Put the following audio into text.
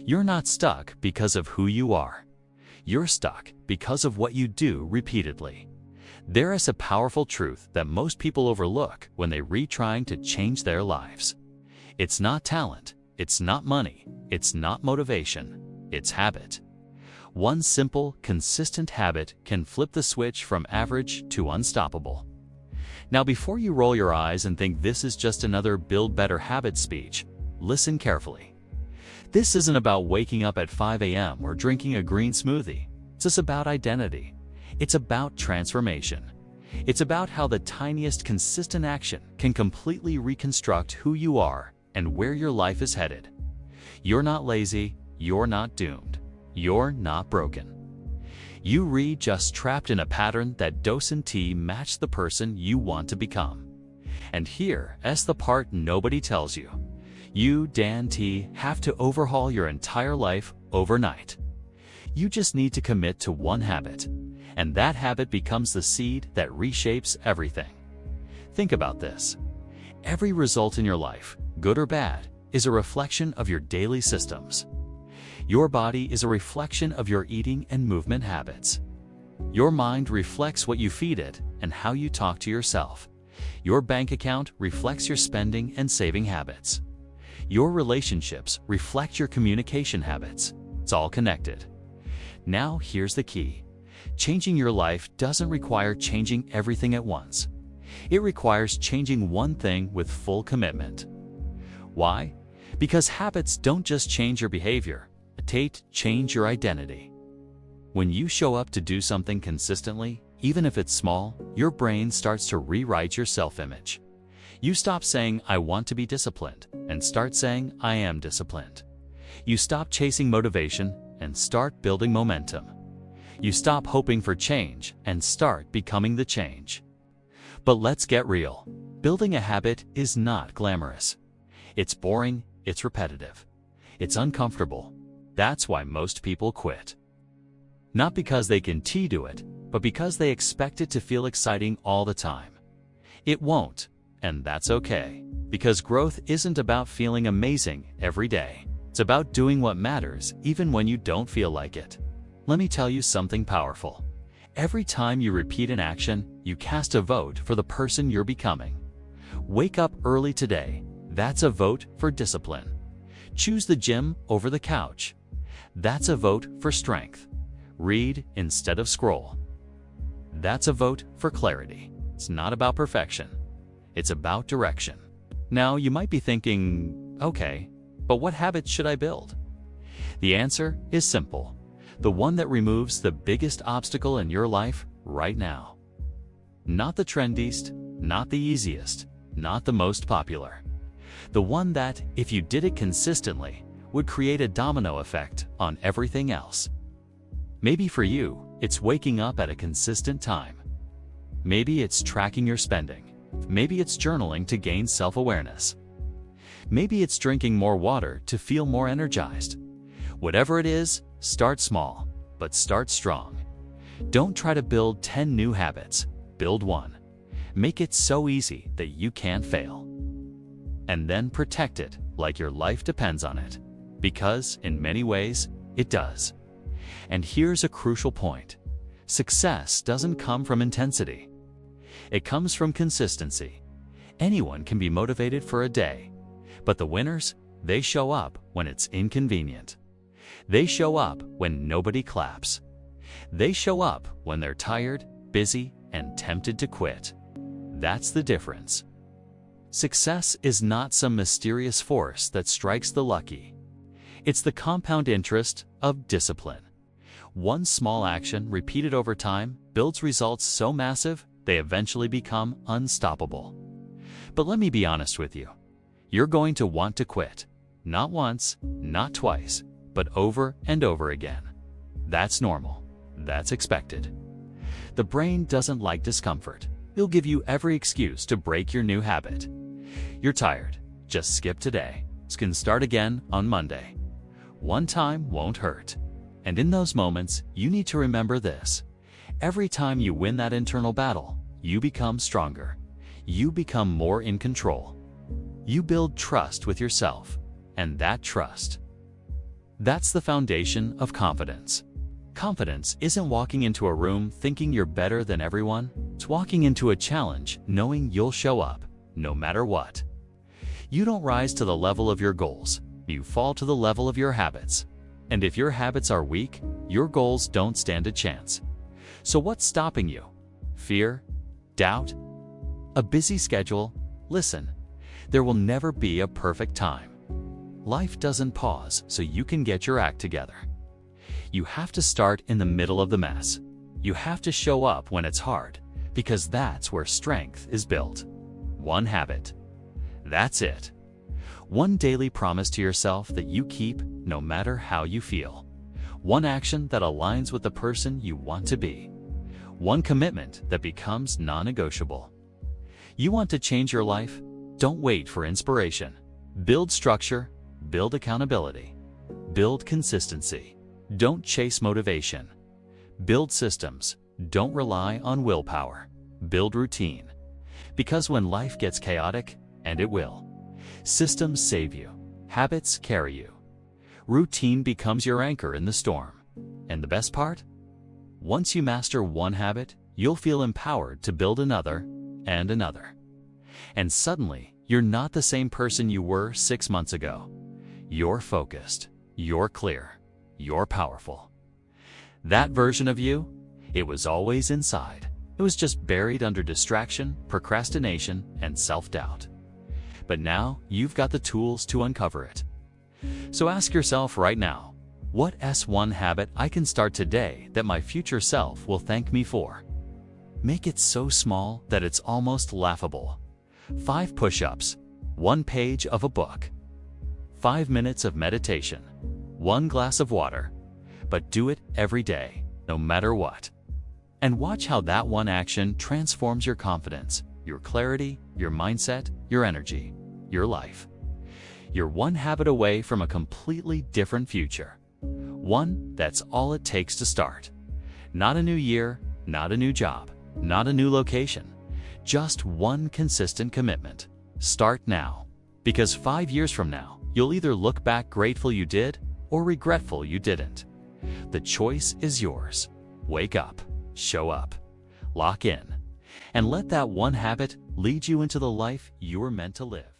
You're not stuck because of who you are. You're stuck because of what you do repeatedly. There is a powerful truth that most people overlook when they trying to change their lives. It's not talent, it's not money, it's not motivation, it's habit. One simple, consistent habit can flip the switch from average to unstoppable. Now, before you roll your eyes and think this is just another build better habit speech, listen carefully. This isn't about waking up at 5 a.m. or drinking a green smoothie. It's about identity. It's about transformation. It's about how the tiniest consistent action can completely reconstruct who you are and where your life is headed. You're not lazy. You're not doomed. You're not broken. You just trapped in a pattern that doesn't match the person you want to become. And here's the part nobody tells you. You have to overhaul your entire life overnight. You just need to commit to one habit, and that habit becomes the seed that reshapes everything. Think about this. Every result in your life, good or bad, is a reflection of your daily systems. Your body is a reflection of your eating and movement habits. Your mind reflects what you feed it and how you talk to yourself. Your bank account reflects your spending and saving habits. Your relationships reflect your communication habits. It's all connected. Now here's the key. Changing your life doesn't require changing everything at once. It requires changing one thing with full commitment. Why? Because habits don't just change your behavior, they change your identity. When you show up to do something consistently, even if it's small, your brain starts to rewrite your self-image. You stop saying, "I want to be disciplined," and start saying, "I am disciplined." You stop chasing motivation and start building momentum. You stop hoping for change and start becoming the change. But let's get real. Building a habit is not glamorous. It's boring, it's repetitive, it's uncomfortable. That's why most people quit. Not because they can do it, but because they expect it to feel exciting all the time. It won't. And that's okay, because growth isn't about feeling amazing every day. It's about doing what matters even when you don't feel like it. Let me tell you something powerful. Every time you repeat an action, you cast a vote for the person you're becoming. Wake up early today. That's a vote for discipline. Choose the gym over the couch. That's a vote for strength. Read instead of scroll. That's a vote for clarity. It's not about perfection. It's about direction. Now, you might be thinking, okay, but what habits should I build? The answer is simple. The one that removes the biggest obstacle in your life right now. Not the trendiest, not the easiest, not the most popular. The one that, if you did it consistently, would create a domino effect on everything else. Maybe for you, it's waking up at a consistent time. Maybe it's tracking your spending. Maybe it's journaling to gain self-awareness. Maybe it's drinking more water to feel more energized. Whatever it is, start small, but start strong. Don't try to build 10 new habits. Build one. Make it so easy that you can't fail. And then protect it like your life depends on it. Because, in many ways, it does. And here's a crucial point. Success doesn't come from intensity. It comes from consistency. Anyone can be motivated for a day, but the winners, they show up when it's inconvenient. They show up when nobody claps. They show up when they're tired, busy, and tempted to quit. That's the difference. Success is not some mysterious force that strikes the lucky. It's the compound interest of discipline. One small action repeated over time builds results so massive they eventually become unstoppable. But let me be honest with you. You're going to want to quit. Not once, not twice, but over and over again. That's normal. That's expected. The brain doesn't like discomfort. It'll give you every excuse to break your new habit. You're tired. Just skip today. You can start again on Monday. One time won't hurt. And in those moments, you need to remember this. Every time you win that internal battle, you become stronger. You become more in control. You build trust with yourself, and that trust, That's the foundation of confidence. Confidence isn't walking into a room thinking you're better than everyone. It's walking into a challenge knowing you'll show up, no matter what. You don't rise to the level of your goals. You fall to the level of your habits. And if your habits are weak, your goals don't stand a chance. So what's stopping you? Fear? Doubt? A busy schedule? Listen, there will never be a perfect time. Life doesn't pause so you can get your act together. You have to start in the middle of the mess. You have to show up when it's hard, because that's where strength is built. One habit. That's it. One daily promise to yourself that you keep no matter how you feel. One action that aligns with the person you want to be. One commitment that becomes non-negotiable. You want to change your life? Don't wait for inspiration. Build structure, build accountability, build consistency. Don't chase motivation. Build systems. Don't rely on willpower. Build routine. Because when life gets chaotic, and it will, systems save you. Habits carry you. Routine becomes your anchor in the storm. And the best part? Once you master one habit, you'll feel empowered to build another and another. And suddenly, you're not the same person you were 6 months ago. You're focused. You're clear. You're powerful. That version of you, it was always inside. It was just buried under distraction, procrastination, and self-doubt. But now you've got the tools to uncover it. So ask yourself right now, what S1 habit I can start today that my future self will thank me for? Make it so small that it's almost laughable. 5 push-ups, 1 page of a book, 5 minutes of meditation, 1 glass of water, but do it every day, no matter what. And watch how that one action transforms your confidence, your clarity, your mindset, your energy, your life. You're one habit away from a completely different future. One that's all it takes to start. Not a new year, not a new job, not a new location. Just one consistent commitment. Start now. Because 5 years from now, you'll either look back grateful you did or regretful you didn't. The choice is yours. Wake up, show up, lock in, and let that one habit lead you into the life you were meant to live.